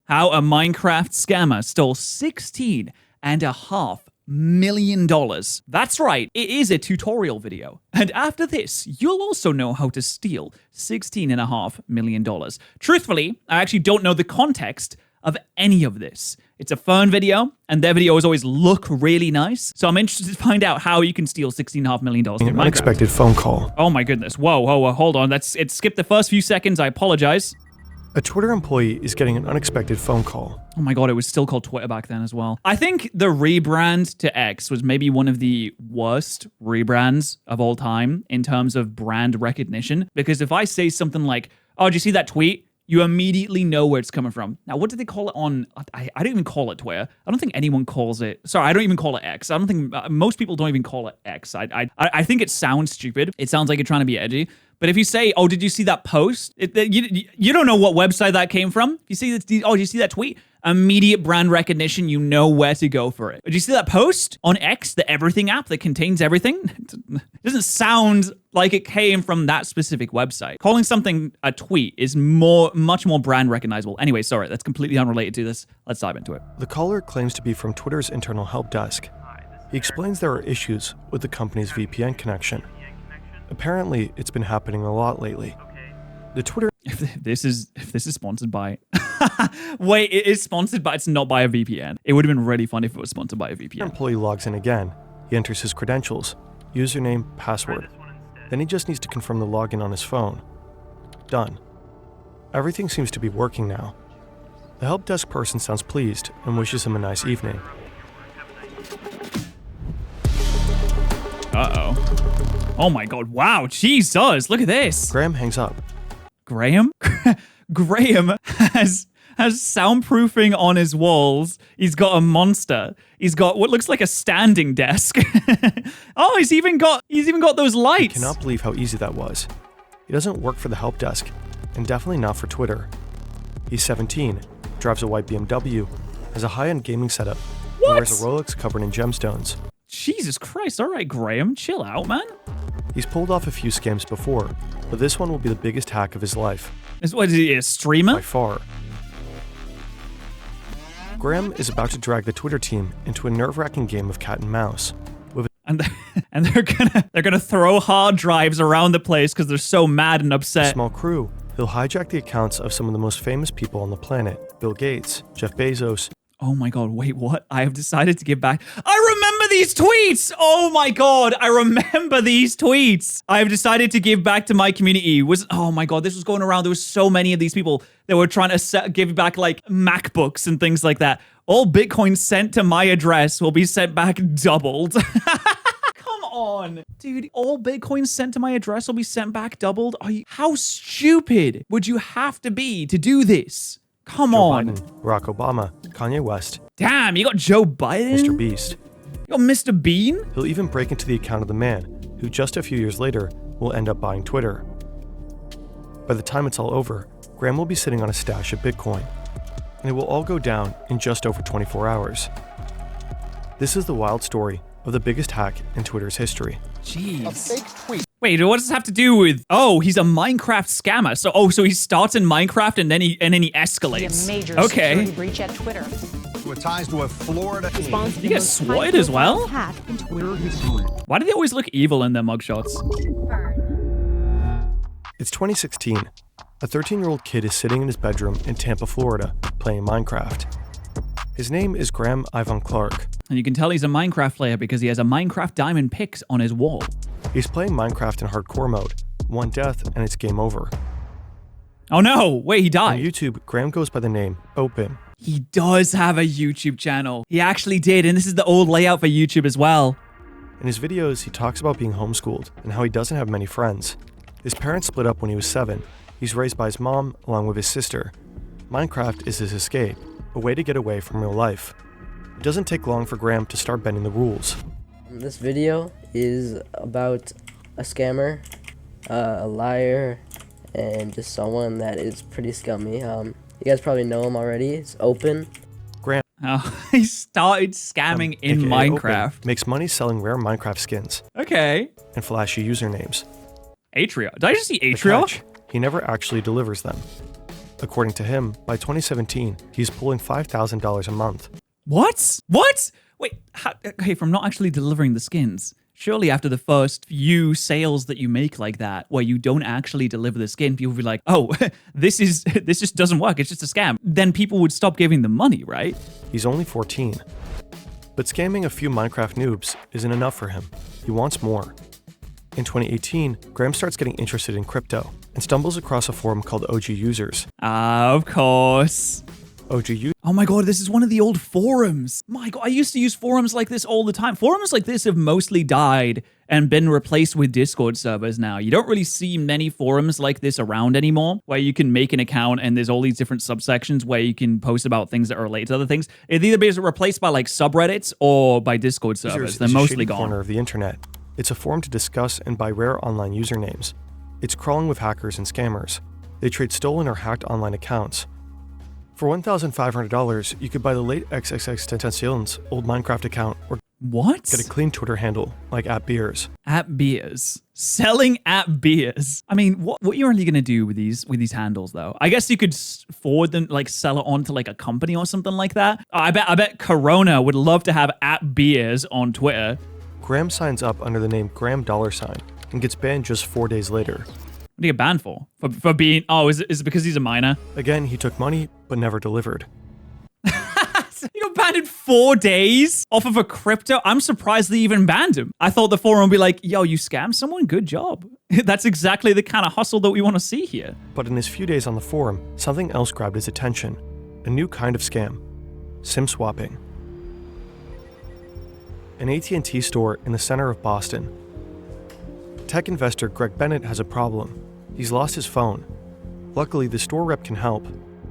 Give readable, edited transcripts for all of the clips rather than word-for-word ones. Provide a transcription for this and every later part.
how a Minecraft scammer stole $16.5 million. That's right, it is a tutorial video. And after this, you'll also know how to steal $16.5 million. Truthfully, I actually don't know the context of any of this. It's a fun video, and their videos always look really nice. So I'm interested to find out how you can steal $16.5 million from An Minecraft. unexpected phone call. Oh my goodness. Whoa, hold on. It skipped the first few seconds. I apologize. A Twitter employee is getting an unexpected phone call. Oh my god, it was still called Twitter back then as well. I think the rebrand to X was maybe one of the worst rebrands of all time in terms of brand recognition. Because if I say something like, oh, did you see that tweet? You immediately know where it's coming from. Now, what did they call it on? I don't even call it Twitter. I don't think anyone calls it. Sorry, I don't even call it X. I don't think most people don't even call it X. I think it sounds stupid. It sounds like you're trying to be edgy. But if you say, oh, did you see that post? You don't know what website that came from. If you see that, oh, did you see that tweet? Immediate brand recognition, you know where to go for it. Did you see that post on X, the everything app that contains everything? It doesn't sound like it came from that specific website. Calling something a tweet is much more brand recognizable. Anyway, sorry, that's completely unrelated to this. Let's dive into it. The caller claims to be from Twitter's internal help desk. He explains there are issues with the company's VPN connection. Apparently, it's been happening a lot lately. The Twitter... If this is sponsored by... Wait, it is sponsored, but it's not by a VPN. It would have been really fun if it was sponsored by a VPN. Employee logs in again. He enters his credentials, username, password. Then he just needs to confirm the login on his phone. Done. Everything seems to be working now. The help desk person sounds pleased and wishes him a nice evening. Uh-oh. Oh my god, wow, Jesus, look at this. Graham hangs up. Graham? Graham has soundproofing on his walls. He's got a monster. He's got what looks like a standing desk. Oh, he's even got those lights. I cannot believe how easy that was. He doesn't work for the help desk, and definitely not for Twitter. He's 17, drives a white BMW, has a high-end gaming setup, and wears a Rolex covered in gemstones. Jesus Christ, all right, Graham, chill out, man. He's pulled off a few scams before, but this one will be the biggest hack of his life. What is he, a streamer? By far. Graham is about to drag the Twitter team into a nerve-wracking game of cat and mouse. And they're gonna throw hard drives around the place because they're so mad and upset. A small crew. He'll hijack the accounts of some of the most famous people on the planet. Bill Gates, Jeff Bezos. Oh my god, wait, what? I have decided to give back. I remember these tweets! Oh my god, I remember these tweets. I have decided to give back to my community. Oh my god, this was going around. There was so many of these people that were trying to give back like MacBooks and things like that. All Bitcoin sent to my address will be sent back doubled. Come on. Dude, all Bitcoin sent to my address will be sent back doubled? How stupid would you have to be to do this? Come on. Biden, Barack Obama, Kanye West. Damn, you got Joe Biden? Mr. Beast. You got Mr. Bean? He'll even break into the account of the man who just a few years later will end up buying Twitter. By the time it's all over, Graham will be sitting on a stash of Bitcoin, and it will all go down in just over 24 hours. This is the wild story of the biggest hack in Twitter's history. Jeez. A fake tweet. Wait, what does this have to do with? Oh, he's a Minecraft scammer. So he starts in Minecraft and then he escalates. A major security breach at Twitter. With ties to a Florida. You get swatted as well? Hack in Twitter. Why do they always look evil in their mugshots? It's 2016. A 13-year-old kid is sitting in his bedroom in Tampa, Florida, playing Minecraft. His name is Graham Ivan Clark. And you can tell he's a Minecraft player because he has a Minecraft diamond picks on his wall. He's playing Minecraft in hardcore mode. One death and it's game over. Oh no, wait, he On died. YouTube, Graham goes by the name Open. He does have a YouTube channel. He actually did, and this is the old layout for YouTube as well. In his videos, he talks about being homeschooled and how he doesn't have many friends. His parents split up when he was 7. He's raised by his mom along with his sister. Minecraft is his escape, a way to get away from real life. It doesn't take long for Graham to start bending the rules. This video is about a scammer, a liar, and just someone that is pretty scummy. You guys probably know him already. It's Open. Graham, He started scamming in aka Minecraft. Open, makes money selling rare Minecraft skins Okay. and flashy usernames. Atrio. Did I just see The Atrio? catch, he never actually delivers them. According to him, by 2017, he's pulling $5,000 a month. What? What? Wait, okay, from not actually delivering the skins. Surely after the first few sales that you make like that, where you don't actually deliver the skin, people will be like, oh, this just doesn't work. It's just a scam. Then people would stop giving them money, right? He's only 14. But scamming a few Minecraft noobs isn't enough for him. He wants more. In 2018, Graham starts getting interested in crypto and stumbles across a forum called OG Users. Of course. Oh my god, this is one of the old forums. My god, I used to use forums like this all the time. Forums like this have mostly died and been replaced with Discord servers now. You don't really see many forums like this around anymore, where you can make an account and there's all these different subsections where you can post about things that are related to other things. It either being replaced by like subreddits or by Discord servers. They're mostly gone. Corner of the internet. It's a forum to discuss and buy rare online usernames. It's crawling with hackers and scammers. They trade stolen or hacked online accounts. For $1,500, you could buy the late XXXTentacion's old Minecraft account or what? Get a clean Twitter handle like @beers. @beers. Selling @beers. I mean, what are you really gonna do with these handles though? I guess you could forward them, like sell it on to like a company or something like that. I bet Corona would love to have @beers on Twitter. Graham signs up under the name Graham $sign and gets banned just 4 days later. What do you get banned for? For being, is it because he's a minor? Again, he took money, but never delivered. You got banned in 4 days off of a crypto? I'm surprised they even banned him. I thought the forum would be like, yo, you scammed someone? Good job. That's exactly the kind of hustle that we want to see here. But in his few days on the forum, something else grabbed his attention. A new kind of scam. SIM swapping. An AT&T store in the center of Boston. Tech investor Greg Bennett has a problem. He's lost his phone. Luckily, the store rep can help.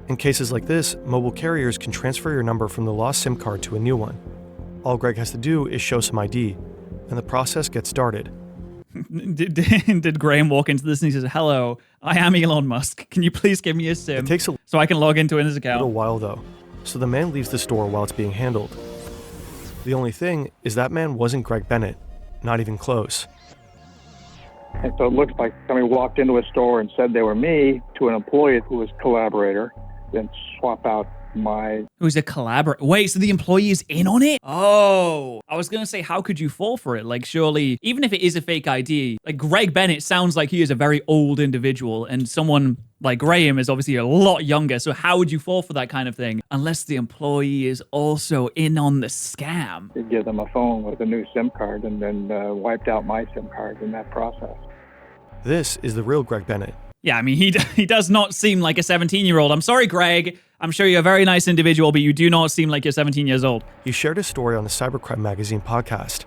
In cases like this, mobile carriers can transfer your number from the lost SIM card to a new one. All Greg has to do is show some ID, and the process gets started. Did Graham walk into this and he says, hello, I am Elon Musk. Can you please give me a SIM It takes a so I can log into his account? little while though, so the man leaves the store while it's being handled. The only thing is that man wasn't Greg Bennett, not even close. And so it looks like somebody walked into a store and said they were me to an employee who was a collaborator, then swap out my... Who's a collaborator? Wait, so the employee is in on it? Oh, I was going to say, how could you fall for it? Like, surely, even if it is a fake ID, like Greg Bennett sounds like he is a very old individual and someone like Graham is obviously a lot younger. So how would you fall for that kind of thing? Unless the employee is also in on the scam. They give them a phone with a new SIM card and then wiped out my SIM card in that process. This is the real Greg Bennett. Yeah, I mean, he does not seem like a 17-year-old. I'm sorry, Greg. I'm sure you're a very nice individual, but you do not seem like you're 17 years old. He shared his story on the Cybercrime Magazine podcast.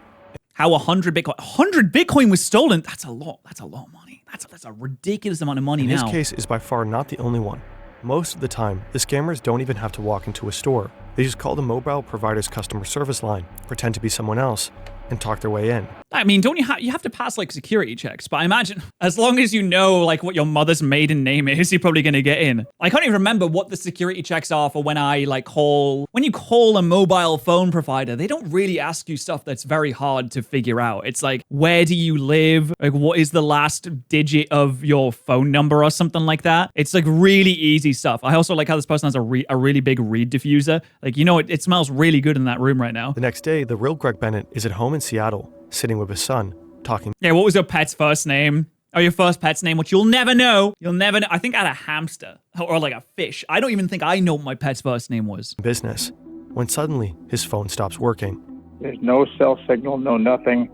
How 100 Bitcoin was stolen. That's a lot. That's a lot of money. That's a ridiculous amount of money now. His case is by far not the only one. Most of the time, the scammers don't even have to walk into a store. They just call the mobile provider's customer service line, pretend to be someone else, and talk their way in. I mean, don't you have to pass like security checks? But I imagine as long as you know like what your mother's maiden name is, you're probably gonna get in. I can't even remember what the security checks are for when you call a mobile phone provider. They don't really ask you stuff that's very hard to figure out. It's like, where do you live? Like, what is the last digit of your phone number or something like that? It's like really easy stuff. I also like how this person has a really big reed diffuser. Like, you know, it smells really good in that room right now. The next day, the real Greg Bennett is at home in Seattle, sitting with his son, talking. Yeah, what was your pet's first name? Oh, your first pet's name, which you'll never know. You'll never know. I think I had a hamster or like a fish. I don't even think I know what my pet's first name was. Business, when suddenly his phone stops working. There's no cell signal, no nothing.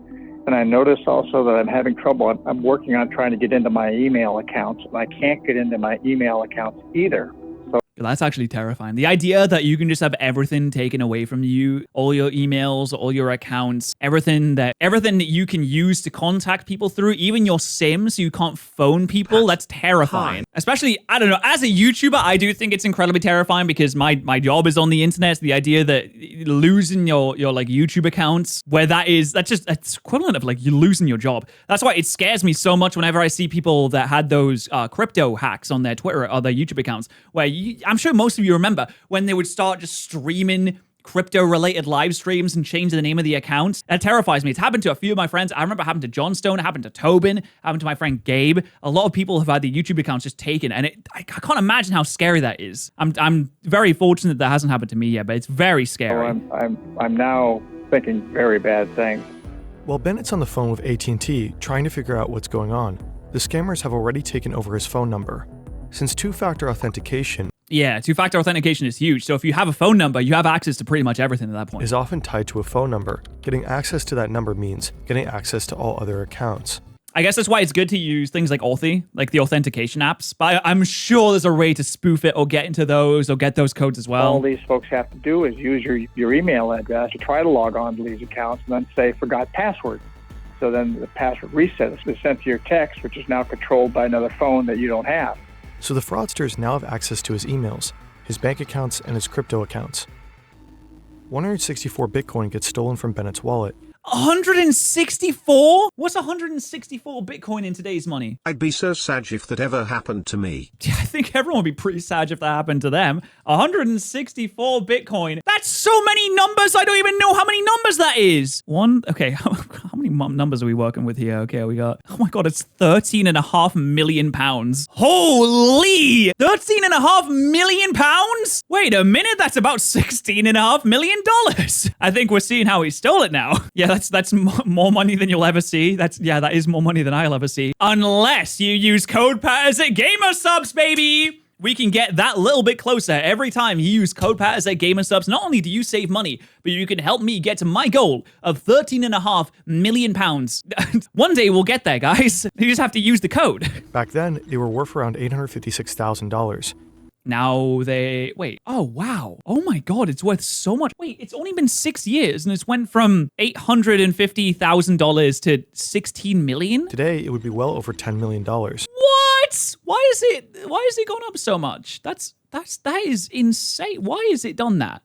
And I notice also that I'm having trouble. I'm working on trying to get into my email accounts, and I can't get into my email accounts either. That's actually terrifying. The idea that you can just have everything taken away from you, all your emails, all your accounts, everything that you can use to contact people through, even your SIM, so you can't phone people. That's terrifying. Especially, I don't know, as a YouTuber, I do think it's incredibly terrifying because my job is on the internet. The idea that losing your like YouTube accounts, where that's equivalent of like you losing your job. That's why it scares me so much whenever I see people that had those crypto hacks on their Twitter or their YouTube accounts, where I'm sure most of you remember when they would start just streaming crypto-related live streams and change the name of the account. That terrifies me. It's happened to a few of my friends. I remember it happened to John Stone, it happened to Tobin, it happened to my friend Gabe. A lot of people have had their YouTube accounts just taken, and I can't imagine how scary that is. I'm very fortunate that hasn't happened to me yet, but it's very scary. I'm now thinking very bad things. While Bennett's on the phone with AT&T trying to figure out what's going on, the scammers have already taken over his phone number. Since two-factor authentication Yeah, two-factor authentication is huge. So if you have a phone number, you have access to pretty much everything at that point. is often tied to a phone number, getting access to that number means getting access to all other accounts. I guess that's why it's good to use things like Authy, like the authentication apps. But I'm sure there's a way to spoof it or get into those or get those codes as well. All these folks have to do is use your email address to try to log on to these accounts and then say forgot password. So then the password resets is sent to your text, which is now controlled by another phone that you don't have. So the fraudsters now have access to his emails, his bank accounts, and his crypto accounts. 164 Bitcoin gets stolen from Bennett's wallet. 164? What's 164 Bitcoin in today's money? I'd be so sad if that ever happened to me. Yeah, I think everyone would be pretty sad if that happened to them. 164 Bitcoin. That's so many numbers. I don't even know how many numbers that is. Okay, how many numbers are we working with here? Okay, we got, oh my God, it's 13.5 million pounds. Holy! 13.5 million pounds? Wait a minute, that's about $16.5 million. I think we're seeing how he stole it now. Yeah, that's more money than you'll ever see. That is more money than I'll ever see. Unless you use code Patterrz at Gamer Subs, baby! We can get that little bit closer every time you use code Patterrz at Gamer Subs. Not only do you save money, but you can help me get to my goal of 13.5 million pounds. One day we'll get there, guys. You just have to use the code. Back then, they were worth around $856,000. Now wait, oh wow. Oh my God, it's worth so much. Wait, it's only been 6 years and it's went from $850,000 to 16 million? Today, it would be well over $10 million. What? Why is it gone up so much? That is insane. Why has it done that?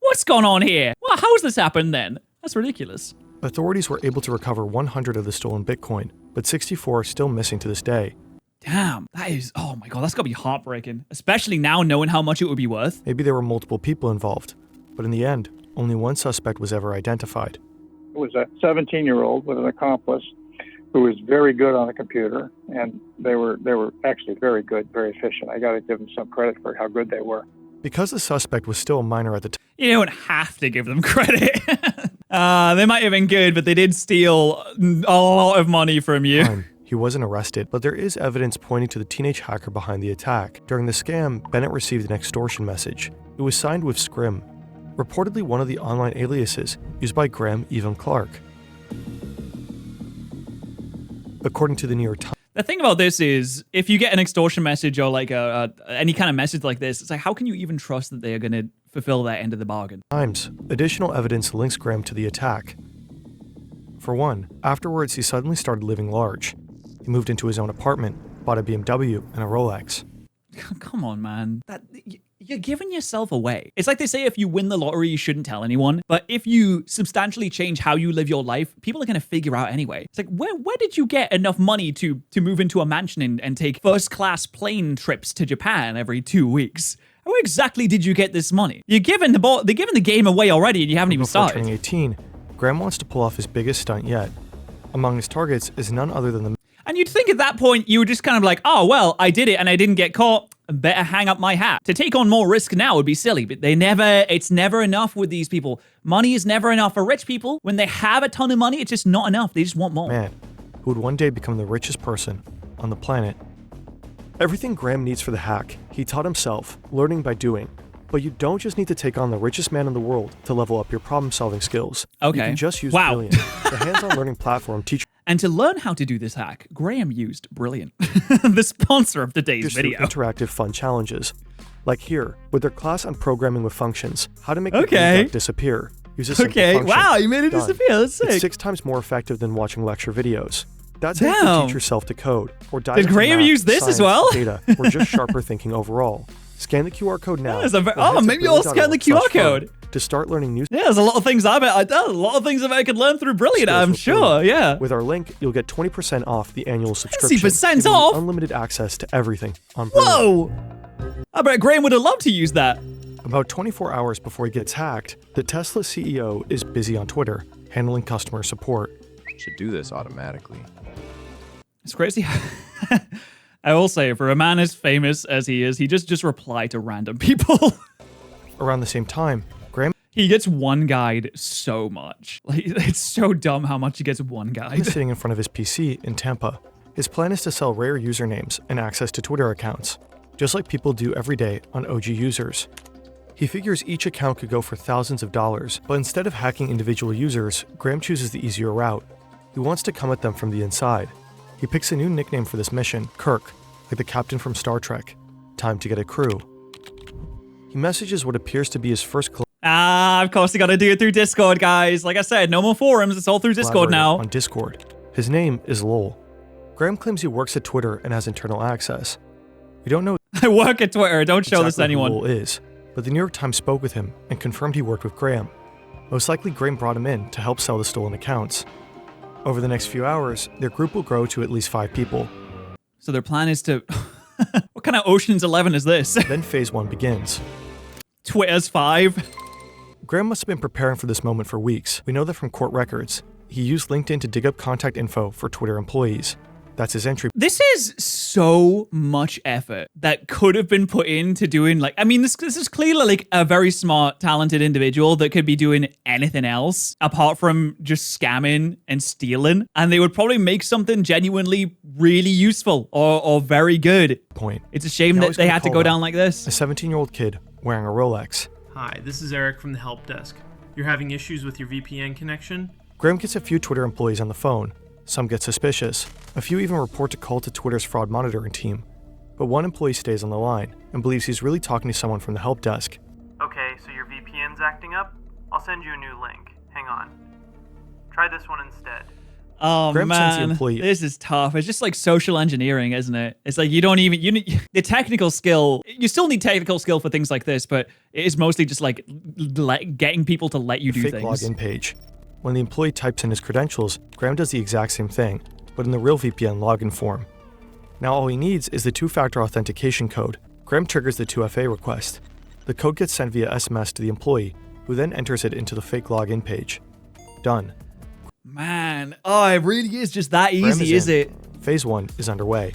What's gone on here? Well, how's this happened then? That's ridiculous. Authorities were able to recover 100 of the stolen Bitcoin, but 64 are still missing to this day. Damn, that is, oh my God, that's gotta be heartbreaking. Especially now knowing how much it would be worth. Maybe there were multiple people involved, but in the end, only one suspect was ever identified. It was a 17-year-old with an accomplice who was very good on a computer, and they were actually very good, very efficient. I got to give them some credit for how good they were. Because the suspect was still a minor at the time, You don't have to give them credit. They might have been good, but they did steal a lot of money from you. he wasn't arrested, but there is evidence pointing to the teenage hacker behind the attack. During the scam, Bennett received an extortion message. It was signed with Scrim, reportedly one of the online aliases used by Graham Evan Clark. According to the New York Times, The thing about this is, if you get an extortion message or like any kind of message like this, it's like, how can you even trust that they are going to fulfill that end of the bargain? additional evidence links Graham to the attack. For one, afterwards he suddenly started living large. He moved into his own apartment, bought a BMW and a Rolex. Come on, man. You're giving yourself away. It's like they say, if you win the lottery, you shouldn't tell anyone. But if you substantially change how you live your life, people are going to figure out anyway. It's like, where did you get enough money to move into a mansion and take first-class plane trips to Japan every 2 weeks? How exactly did you get this money? They're giving the game away already, and you haven't even Before started. turning 18, Graham wants to pull off his biggest stunt yet. Among his targets is none other than the And you'd think at that point, you would just kind of like, oh, well, I did it and I didn't get caught. Better hang up my hat. To take on more risk now would be silly, but it's never enough with these people. Money is never enough for rich people. When they have a ton of money, it's just not enough. They just want more. man who would one day become the richest person on the planet. Everything Graham needs for the hack, he taught himself, learning by doing. But you don't just need to take on the richest man in the world to level up your problem-solving skills. Okay. You can just use Wow. Brilliant, the hands-on learning platform teaches And to learn how to do this hack, Graham used Brilliant, the sponsor of today's through video. interactive fun challenges. Like here, with their class on programming with functions, how to make the Okay. green dot disappear. Use a simple Okay, function. wow, you made it Done. disappear. That's sick. It's 6 times more effective than watching lecture videos. That's how you Damn. can teach yourself to code, or dive Did into Graham math, use this as science, well? data, or just sharper thinking overall. Scan the QR code now. There's a or head to maybe I'll scan the QR brilliant.org/fun code. to start learning new Yeah, there's a lot of things I could learn through Brilliant, skills I'm with sure, Brilliant. yeah. With our link, you'll get 20% off the annual subscription. 20% giving you off? unlimited access to everything on Brilliant. Whoa! I bet Graham would have loved to use that. About 24 hours before he gets hacked, the Tesla CEO is busy on Twitter, handling customer support. Should do this automatically. It's crazy. I will say, for a man as famous as he is, he just reply to random people. Around the same time, Graham He gets one guide so much. Like, it's so dumb how much he gets one guide. is sitting in front of his PC in Tampa. His plan is to sell rare usernames and access to Twitter accounts, just like people do every day on OG users. He figures each account could go for thousands of dollars, but instead of hacking individual users, Graham chooses the easier route. He wants to come at them from the inside. He picks a new nickname for this mission, Kirk, like the captain from Star Trek. Time to get a crew. He messages what appears to be his first Of course you gotta do it through Discord, guys. Like I said, no more forums, it's all through Discord now. On Discord. His name is Lowell. Graham claims he works at Twitter and has internal access. We don't know I work at Twitter, don't show this to exactly who anyone. Lowell is, but the New York Times spoke with him and confirmed he worked with Graham. Most likely Graham brought him in to help sell the stolen accounts. Over the next few hours, their group will grow to at least 5 people. So their plan is to... What kind of Ocean's 11 is this? Then phase 1 begins. Twitter's 5? Graham must have been preparing for this moment for weeks. We know that from court records. He used LinkedIn to dig up contact info for Twitter employees. That's his entry. This is so much effort that could have been put into doing, like, I mean, this is clearly like a very smart, talented individual that could be doing anything else apart from just scamming and stealing. And they would probably make something genuinely really useful or very good. Point. It's a shame Now that he's they gonna had to call go them. down like this. A 17-year-old kid wearing a Rolex. Hi, this is Eric from the help desk. You're having issues with your VPN connection? Graham gets a few Twitter employees on the phone. Some get suspicious. A few even report a call to Twitter's fraud monitoring team. But one employee stays on the line and believes he's really talking to someone from the help desk. Okay, so your VPN's acting up? I'll send you a new link. Hang on. Try this one instead. Oh Graham sends the man, employee- this is tough. It's just like social engineering, isn't it? It's like you don't even, you need the technical skill. You still need technical skill for things like this, but it is mostly just like getting people to let you do Fake things. login page. When the employee types in his credentials, Graham does the exact same thing, but in the real VPN login form. Now all he needs is the two-factor authentication code. Graham triggers the 2FA request. The code gets sent via SMS to the employee, who then enters it into the fake login page. Done. Man, oh, it really is just that Graham easy, is in. it? Phase 1 is underway.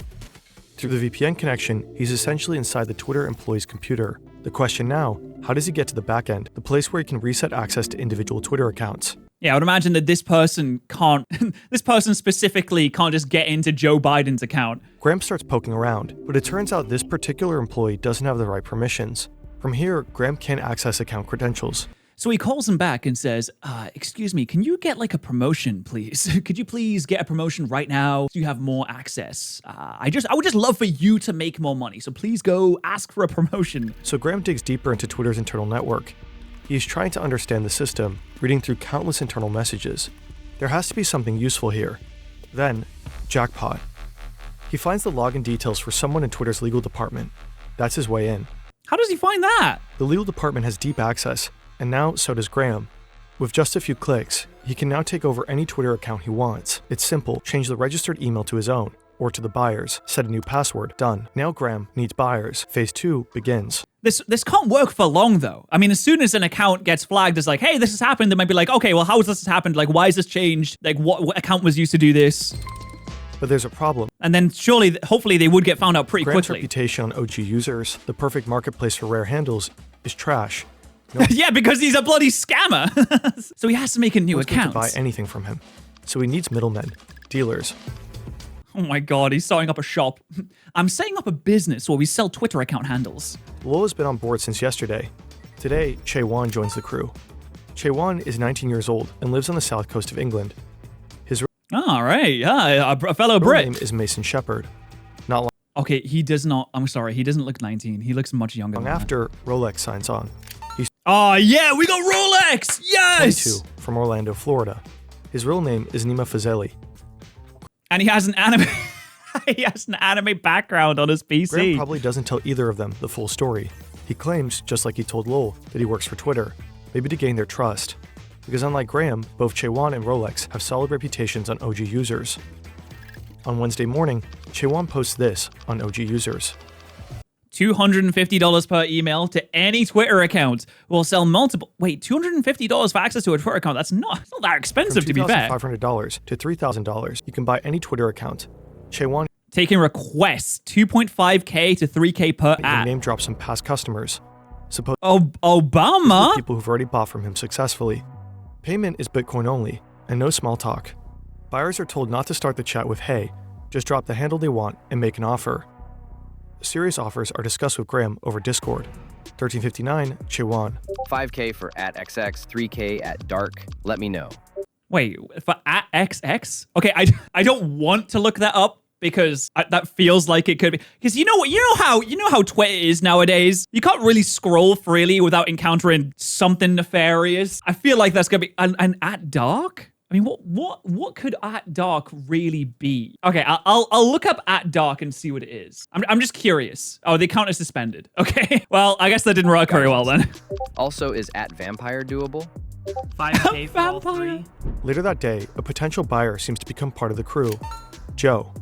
Through the VPN connection, he's essentially inside the Twitter employee's computer. The question now, how does he get to the back end, the place where he can reset access to individual Twitter accounts? Yeah, I would imagine that this person can't, this person specifically can't just get into Joe Biden's account. Graham starts poking around, but it turns out this particular employee doesn't have the right permissions. From here, Graham can't access account credentials. So he calls him back and says, excuse me, can you get like a promotion, please? Could you please get a promotion right now so you have more access? I would just love for you to make more money. So please go ask for a promotion. So Graham digs deeper into Twitter's internal network. He's trying to understand the system, reading through countless internal messages. There has to be something useful here. Then, jackpot. He finds the login details for someone in Twitter's legal department. That's his way in. How does he find that? The legal department has deep access, and now so does Graham. With just a few clicks, he can now take over any Twitter account he wants. It's simple, change the registered email to his own, or to the buyer's, set a new password, done. Now Graham needs buyers. Phase 2 begins. This can't work for long though. I mean, as soon as an account gets flagged as like, hey, this has happened, they might be like, okay, well, how has this happened? Like, why has this changed? Like, what account was used to do this? But there's a problem. And then surely, hopefully they would get found out pretty Graham's quickly. reputation on OG users, the perfect marketplace for rare handles, is trash. Yeah, because he's a bloody scammer. So he has to make a new No one's going account. to buy anything from him. So he needs middlemen, dealers. Oh my God, he's starting up a shop. I'm setting up a business where we sell Twitter account handles. Lowell has been on board since yesterday. Today, Che Wan joins the crew. Che Wan is 19 years old and lives on the south coast of England. His All right, yeah, a fellow real Brit. name is Mason Shepard. Not long Okay, he does not, I'm sorry, he doesn't look 19. He looks much younger than that. after, Rolex signs on. He's Oh yeah, we got Rolex! Yes! 22, from Orlando, Florida. His real name is Nima Fazeli. And he has an anime he has an anime background on his PC. Graham probably doesn't tell either of them the full story. He claims, just like he told Lowell, that he works for Twitter, maybe to gain their trust. Because unlike Graham, both Che Wan and Rolex have solid reputations on OG users. On Wednesday morning, Che Wan posts this on OG users. $250 per email to any Twitter account. We'll sell multiple... Wait, $250 for access to a Twitter account? That's not that expensive, to be fair. From $2,500 to $3,000, you can buy any Twitter account. Chewan taking requests, 2.5K to 3K per ad. Name drop some past customers. Suppose Obama? People who've already bought from him successfully. Payment is Bitcoin only, and no small talk. Buyers are told not to start the chat with "Hey," just drop the handle they want and make an offer. Serious offers are discussed with Graham over Discord. 1359, Chewan. 5K for @XX, 3K at dark. Let me know. Wait, for @XX? Okay, I don't want to look that up because that feels like it could be. Because you know how Twitter is nowadays. You can't really scroll freely without encountering something nefarious. I feel like that's gonna be an @dark. I mean, what could @dark really be? Okay, I'll look up @dark and see what it is. I'm just curious. Oh, the account is suspended. Okay, well, I guess that didn't work very well then. Also, is @vampire doable? 5K for all three. Later that day, a potential buyer seems to become part of the crew. Joe.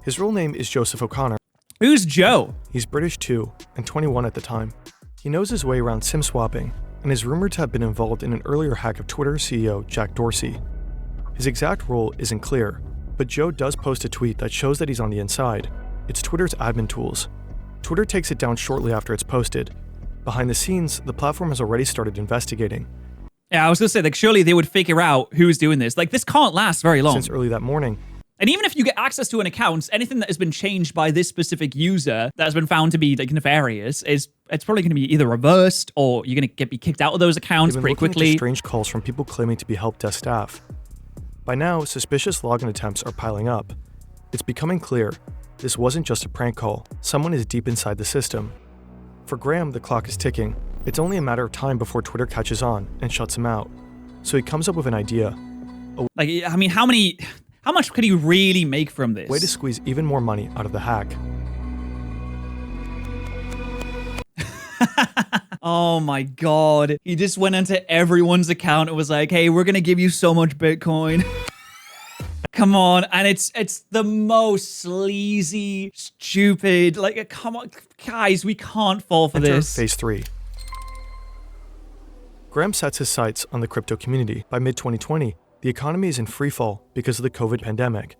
His real name is Joseph O'Connor. Who's Joe? He's British too, and 21 at the time. He knows his way around SIM swapping, and is rumored to have been involved in an earlier hack of Twitter CEO Jack Dorsey. His exact role isn't clear, but Joe does post a tweet that shows that he's on the inside. It's Twitter's admin tools. Twitter takes it down shortly after it's posted. Behind the scenes, the platform has already started investigating. Yeah, I was gonna say, like, surely they would figure out who's doing this. Like, this can't last very long. Since early that morning. And even if you get access to an account, anything that has been changed by this specific user that has been found to be like nefarious it's probably going to be either reversed or you're going to be kicked out of those accounts pretty quickly. Into strange calls from people claiming to be help desk staff. By now, suspicious login attempts are piling up. It's becoming clear this wasn't just a prank call. Someone is deep inside the system. For Graham, the clock is ticking. It's only a matter of time before Twitter catches on and shuts him out. So he comes up with an idea. Like, I mean, how much could he really make from this? Way to squeeze even more money out of the hack. Oh my god. He just went into everyone's account and was like, hey, we're gonna give you so much Bitcoin. Come on. And it's the most sleazy, stupid, like, come on, guys, we can't fall for this. Phase 3. Graham sets his sights on the crypto community. By mid-2020, the economy is in freefall because of the COVID pandemic.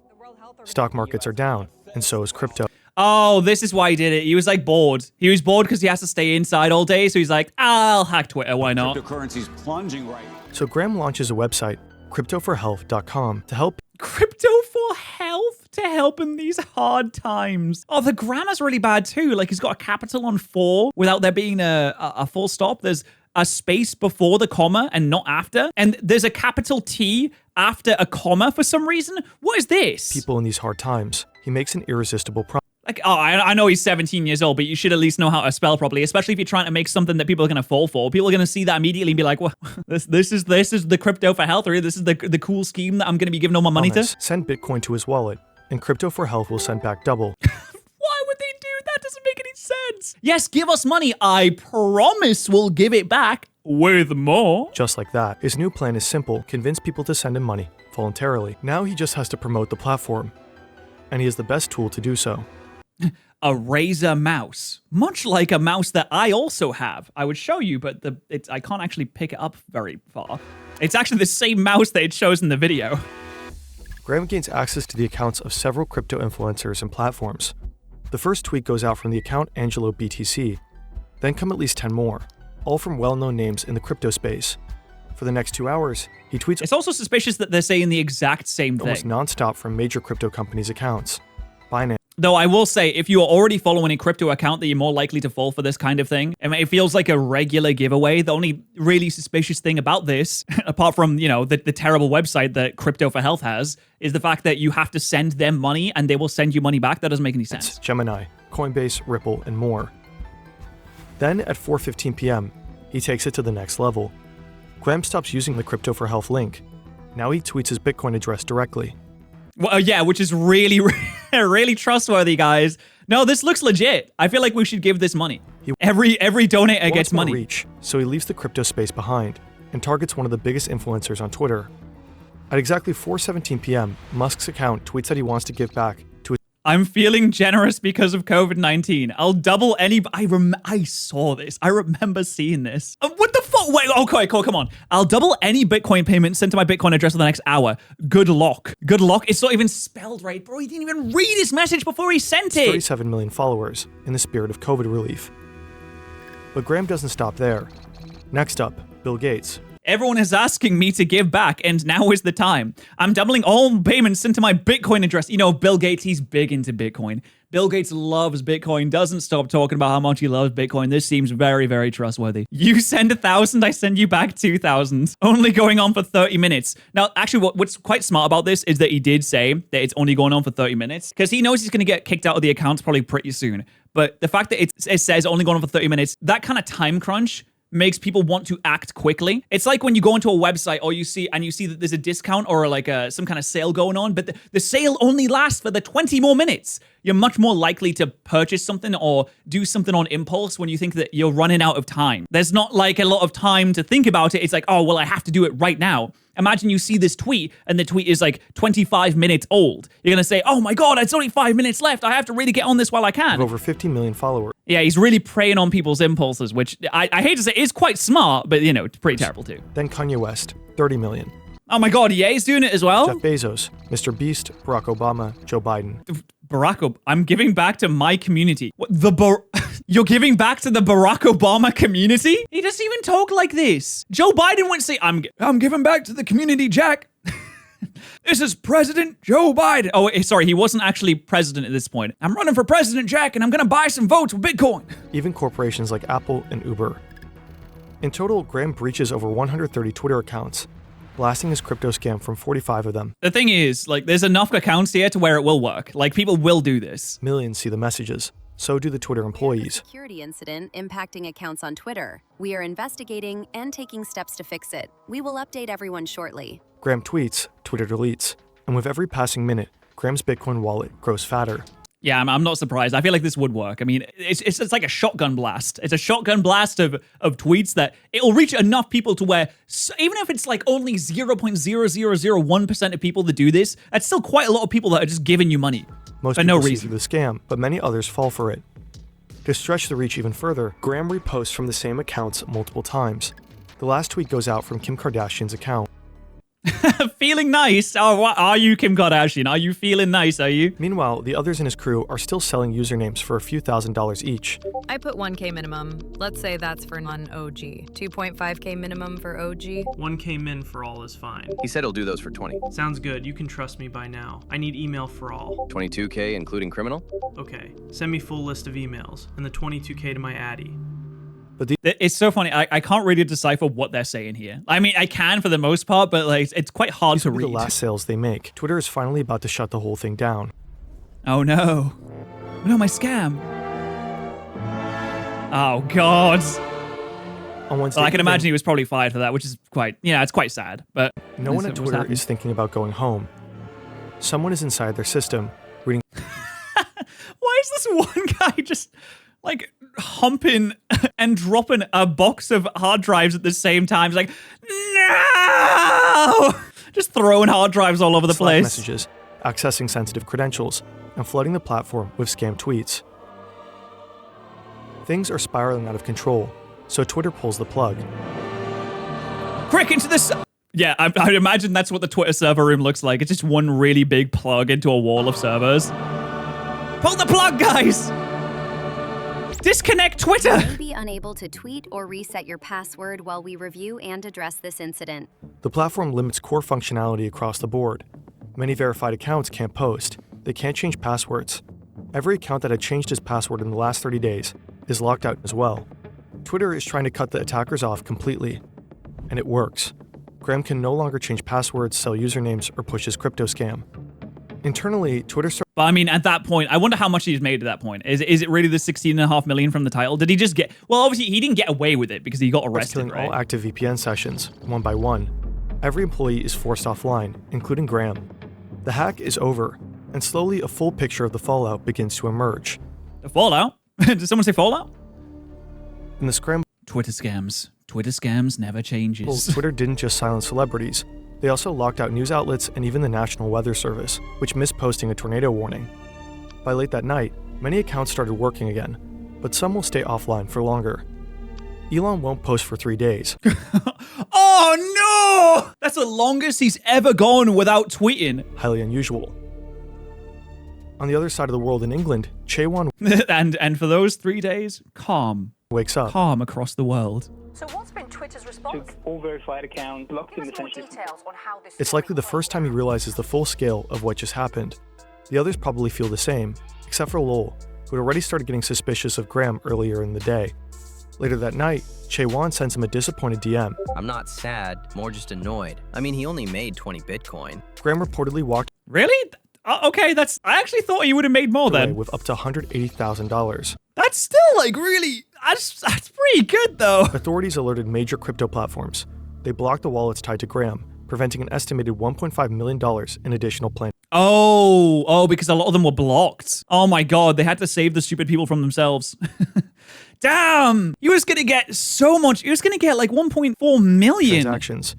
Stock markets are down, and so is crypto. Oh, this is why he did it. He was like bored. He was bored because he has to stay inside all day, so he's like, I'll hack Twitter, why not? Cryptocurrency's plunging right. So Graham launches a website, cryptoforhealth.com, to help. Crypto for Health to help in these hard times. Oh, the grammar's really bad too. Like, he's got a capital on 4 without there being a full stop. There's a space before the comma and not after. And there's a capital T after a comma for some reason. What is this? People in these hard times. He makes an irresistible promise. Like, oh, I know he's 17 years old, but you should at least know how to spell properly, especially if you're trying to make something that people are going to fall for. People are going to see that immediately and be like, well, this is the crypto for health, or this is the cool scheme that I'm going to be giving all my money to. Send Bitcoin to his wallet, and Crypto for Health will send back double. Why would they do that? Doesn't make any sense. Yes, give us money. I promise we'll give it back with more. Just like that. His new plan is simple. Convince people to send him money voluntarily. Now he just has to promote the platform. And he has the best tool to do so. A Razer mouse. Much like a mouse that I also have. I would show you, but I can't actually pick it up very far. It's actually the same mouse that it shows in the video. Graham gains access to the accounts of several crypto influencers and platforms. The first tweet goes out from the account Angelo BTC. Then come at least 10 more, all from well-known names in the crypto space. For the next 2 hours, he tweets. It's also suspicious that they're saying the exact same thing. Almost non-stop from major crypto companies' accounts. Binance. Though I will say, if you are already following a crypto account, that you're more likely to fall for this kind of thing. I mean, it feels like a regular giveaway. The only really suspicious thing about this, apart from, the terrible website that Crypto for Health has, is the fact that you have to send them money and they will send you money back. That doesn't make any sense. It's Gemini, Coinbase, Ripple, and more. Then at 4:15 p.m., he takes it to the next level. Graham stops using the Crypto for Health link. Now he tweets his Bitcoin address directly. Well, yeah, which is really, really trustworthy, guys. No, this looks legit. I feel like we should give this money. Every donator gets money. Reach, so he leaves the crypto space behind and targets one of the biggest influencers on Twitter. At exactly 4:17 p.m., Musk's account tweets that he wants to give back to I'm feeling generous because of COVID-19. I'll double any. I saw this. I remember seeing this. What the fuck? Wait, okay, cool, come on. I'll double any Bitcoin payment sent to my Bitcoin address in the next hour. Good luck. Good luck. It's not even spelled right, bro. He didn't even read his message before he sent it. 37 million followers in the spirit of COVID relief. But Graham doesn't stop there. Next up, Bill Gates. Everyone is asking me to give back, and now is the time. I'm doubling all payments into my Bitcoin address. You know, Bill Gates, he's big into Bitcoin. Bill Gates loves Bitcoin, doesn't stop talking about how much he loves Bitcoin. This seems very, very trustworthy. You send 1,000, I send you back 2,000. Only going on for 30 minutes. Now, actually, what's quite smart about this is that he did say that it's only going on for 30 minutes, because he knows he's going to get kicked out of the accounts probably pretty soon. But the fact that it says only going on for 30 minutes, that kind of time crunch makes people want to act quickly. It's like when you go into a website or you see that there's a discount or like some kind of sale going on, but the sale only lasts for the 20 more minutes. You're much more likely to purchase something or do something on impulse when you think that you're running out of time. There's not like a lot of time to think about it. It's like, oh, well, I have to do it right now. Imagine you see this tweet and the tweet is like 25 minutes old. You're going to say, oh my God, it's only 5 minutes left. I have to really get on this while I can. With over 50 million followers. Yeah, he's really preying on people's impulses, which I hate to say is quite smart, but you know, it's pretty terrible too. Then Kanye West, 30 million. Oh my God, yeah, he's doing it as well. Jeff Bezos, Mr. Beast, Barack Obama, Joe Biden. I'm giving back to my community. What, you're giving back to the Barack Obama community? He doesn't even talk like this. Joe Biden wouldn't say, I'm giving back to the community, Jack. This is President Joe Biden. Oh, sorry, he wasn't actually president at this point. I'm running for president, Jack, and I'm gonna buy some votes with Bitcoin. Even corporations like Apple and Uber. In total, Graham breaches over 130 Twitter accounts, blasting his crypto scam from 45 of them. The thing is, like, there's enough accounts here to where it will work. Like, people will do this. Millions see the messages. So do the Twitter employees. Security incident impacting accounts on Twitter. We are investigating and taking steps to fix it. We will update everyone shortly. Graham tweets, Twitter deletes. And with every passing minute, Graham's Bitcoin wallet grows fatter. Yeah, I'm not surprised. I feel like this would work. I mean, it's like a shotgun blast. It's a shotgun blast of tweets that it'll reach enough people to where, even if it's like only 0.0001% of people that do this, that's still quite a lot of people that are just giving you money Most for people no see reason. through the scam, but many others fall for it. To stretch the reach even further, Graham reposts from the same accounts multiple times. The last tweet goes out from Kim Kardashian's account. Feeling nice? Oh, what are you, Kim Kardashian? Are you feeling nice, are you? Meanwhile, the others in his crew are still selling usernames for a few $1,000s each. I put 1K minimum. Let's say that's for non-OG. 2.5K minimum for OG. 1K min for all is fine. He said he'll do those for 20. Sounds good. You can trust me by now. I need email for all. 22K including criminal? Okay. Send me full list of emails and the 22K to my Addy. But it's so funny. I can't really decipher what they're saying here. I mean, I can for the most part, but like it's quite hard to read. The last sales they make. Twitter is finally about to shut the whole thing down. Oh no. No, my scam. Oh God. On Wednesday, well, I can imagine he was probably fired for that, which is quite, it's quite sad. But no one at Twitter is thinking about going home. Someone is inside their system reading. Why is this one guy just like humping and dropping a box of hard drives at the same time? It's like, no! Just throwing hard drives all over the Slack place. Messages, accessing sensitive credentials, and flooding the platform with scam tweets. Things are spiraling out of control, so Twitter pulls the plug. Quick, into this. Yeah, I imagine that's what the Twitter server room looks like. It's just one really big plug into a wall of servers. Pull the plug, guys! Disconnect Twitter! You may be unable to tweet or reset your password while we review and address this incident. The platform limits core functionality across the board. Many verified accounts can't post. They can't change passwords. Every account that had changed its password in the last 30 days is locked out as well. Twitter is trying to cut the attackers off completely. And it works. Graham can no longer change passwords, sell usernames, or push his crypto scam. Internally, Twitter started. But I mean, at that point, I wonder how much he's made at that point. Is it really the 16.5 million from the title? Did he just get? Well, obviously he didn't get away with it because he got arrested, killing right? all active VPN sessions, one by one. Every employee is forced offline, including Graham. The hack is over, and slowly a full picture of the fallout begins to emerge. The fallout? Did someone say fallout? In the scramble, Twitter scams. Twitter scams never changes. Twitter didn't just silence celebrities. They also locked out news outlets and even the National Weather Service, which missed posting a tornado warning. By late that night, many accounts started working again, but some will stay offline for longer. Elon won't post for 3 days. Oh no! That's the longest he's ever gone without tweeting. Highly unusual. On the other side of the world in England, Chaewon and for those 3 days, calm. Wakes up. Calm across the world. So what's been Twitter's response? All verified accounts locked in essentially. Details on how this It's likely the first time he realizes the full scale of what just happened. The others probably feel the same, except for Lowell, who had already started getting suspicious of Graham earlier in the day. Later that night, Chaewon sends him a disappointed DM. I'm not sad, more just annoyed. I mean, he only made 20 Bitcoin. Graham reportedly walked Really? Okay, I actually thought he would have made more away then. with up to $180,000. That's still like really, that's pretty good though. Authorities alerted major crypto platforms. They blocked the wallets tied to Graham, preventing an estimated $1.5 million in additional planned. Oh, because a lot of them were blocked. Oh my god, they had to save the stupid people from themselves. Damn, you was gonna get so much. You was gonna get like 1.4 million transactions.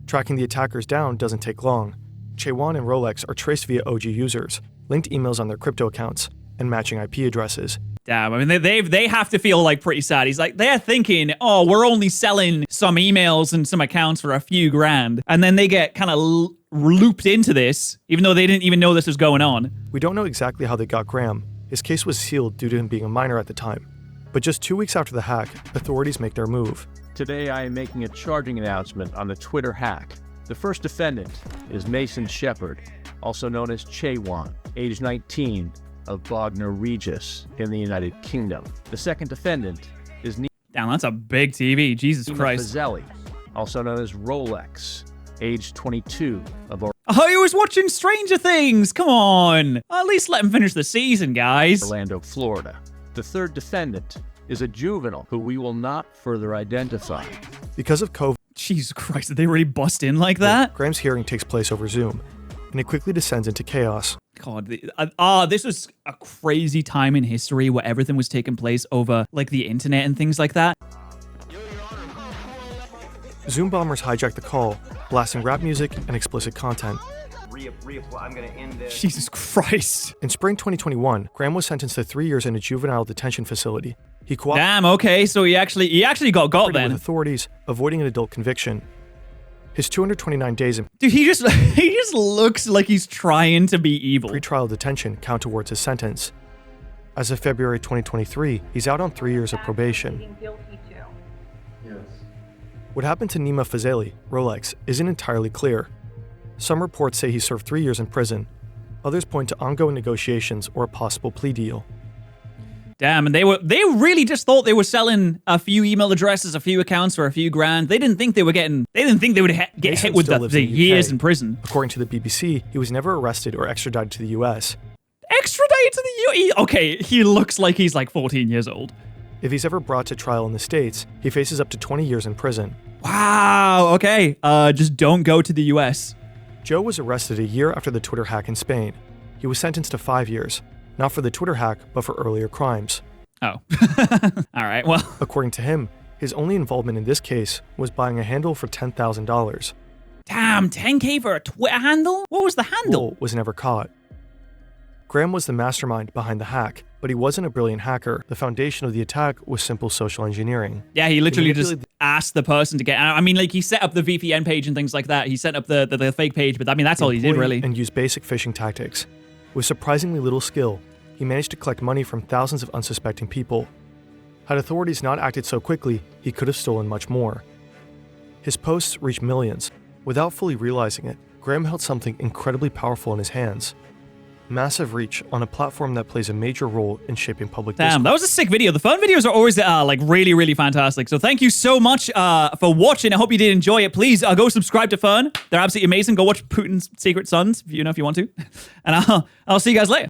Tracking the attackers down doesn't take long. Chaewon and Rolex are traced via OG users, linked emails on their crypto accounts, and matching IP addresses. Damn, I mean, they have to feel like pretty sad. He's like, they're thinking, oh, we're only selling some emails and some accounts for a few grand. And then they get kind of looped into this, even though they didn't even know this was going on. We don't know exactly how they got Graham. His case was sealed due to him being a minor at the time. But just 2 weeks after the hack, authorities make their move. Today I am making a charging announcement on the Twitter hack. The first defendant is Mason Shepard, also known as Chaewon, age 19, of Bognor Regis in the United Kingdom. The second defendant is Damn, that's a big TV. Jesus Nima Christ. Fazeli, also known as Rolex, age 22, of Oh, he was watching Stranger Things. Come on. At least let him finish the season, guys. Orlando, Florida. The third defendant is a juvenile who we will not further identify. Because of COVID, Jesus Christ, did they really bust in like that? Graham's hearing takes place over Zoom, and it quickly descends into chaos. God, this was a crazy time in history where everything was taking place over like the internet and things like that. Zoom bombers hijacked the call, blasting rap music and explicit content. I'm gonna end this. Jesus Christ. In spring 2021, Graham was sentenced to 3 years in a juvenile detention facility. He Damn, okay, so he actually got then. With authorities, avoiding an adult conviction. His 229 days in Dude, he just looks like he's trying to be evil. Pretrial detention count towards his sentence. As of February 2023, he's out on 3 years of probation. What happened to Nima Fazeli, Rolex, isn't entirely clear. Some reports say he served 3 years in prison. Others point to ongoing negotiations or a possible plea deal. Damn, and they really just thought they were selling a few email addresses, a few accounts for a few grand. They didn't think they would get hit with the years in prison. According to the BBC, he was never arrested or extradited to the US. Extradited to the US? Okay, he looks like he's like 14 years old. If he's ever brought to trial in the States, he faces up to 20 years in prison. Wow, okay. Just don't go to the US. Joe was arrested a year after the Twitter hack in Spain. He was sentenced to 5 years, not for the Twitter hack, but for earlier crimes. Oh. All right, well. According to him, his only involvement in this case was buying a handle for $10,000. Damn, 10K for a Twitter handle? What was the handle? Lowell was never caught. Graham was the mastermind behind the hack, but he wasn't a brilliant hacker. The foundation of the attack was simple social engineering. Yeah, he literally just asked the person to get... I mean, like, he set up the VPN page and things like that. He set up the fake page, but I mean, that's all he did, really. And used basic phishing tactics. With surprisingly little skill, he managed to collect money from thousands of unsuspecting people. Had authorities not acted so quickly, he could have stolen much more. His posts reached millions. Without fully realizing it, Graham held something incredibly powerful in his hands. Massive reach on a platform that plays a major role in shaping public discourse. Damn, that was a sick video. The fun videos are always like really, really fantastic. So thank you so much for watching. I hope you did enjoy it. Please go subscribe to Fern. They're absolutely amazing. Go watch Putin's Secret Sons if you want to. And I'll see you guys later.